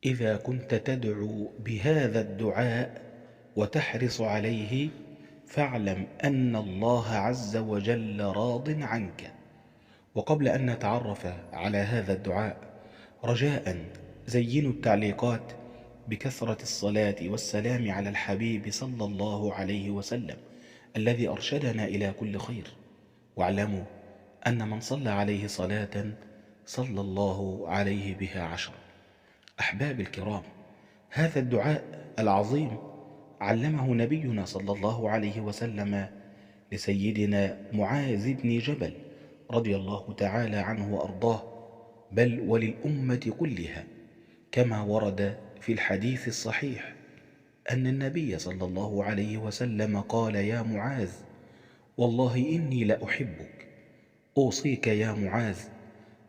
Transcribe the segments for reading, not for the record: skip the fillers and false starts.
إذا كنت تدعو بهذا الدعاء وتحرص عليه فاعلم أن الله عز وجل راض عنك. وقبل أن نتعرف على هذا الدعاء رجاء زينوا التعليقات بكثرة الصلاة والسلام على الحبيب صلى الله عليه وسلم الذي أرشدنا إلى كل خير. واعلموا أن من صلى عليه صلاة صلى الله عليه بها 10. أحباب الكرام، هذا الدعاء العظيم علمه نبينا صلى الله عليه وسلم لسيدنا معاذ بن جبل رضي الله تعالى عنه وأرضاه، بل وللأمة كلها، كما ورد في الحديث الصحيح أن النبي صلى الله عليه وسلم قال: يا معاذ، والله إني لأحبك، أوصيك يا معاذ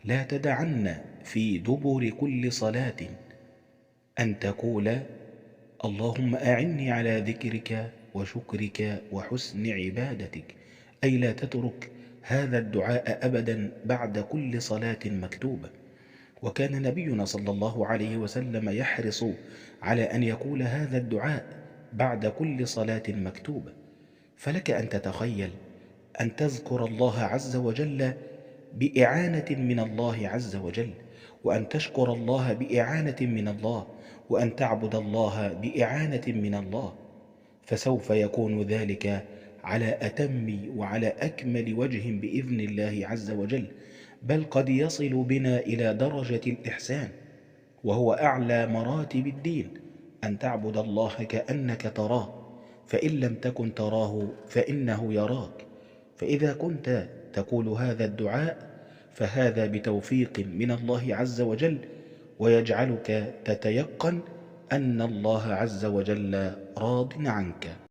لا تدعن في دبر كل صلاة أن تقول: اللهم أعني على ذكرك وشكرك وحسن عبادتك، أي لا تترك هذا الدعاء أبدا بعد كل صلاة مكتوبة. وكان نبينا صلى الله عليه وسلم يحرص على أن يقول هذا الدعاء بعد كل صلاة مكتوبة. فلك أن تتخيل أن تذكر الله عز وجل بإعانة من الله عز وجل، وأن تشكر الله بإعانة من الله، وأن تعبد الله بإعانة من الله، فسوف يكون ذلك على أتم وعلى أكمل وجه بإذن الله عز وجل، بل قد يصل بنا إلى درجة الإحسان، وهو أعلى مراتب الدين، أن تعبد الله كأنك تراه، فإن لم تكن تراه فإنه يراك. فإذا كنت تقول هذا الدعاء فهذا بتوفيق من الله عز وجل، ويجعلك تتيقن أن الله عز وجل راض عنك.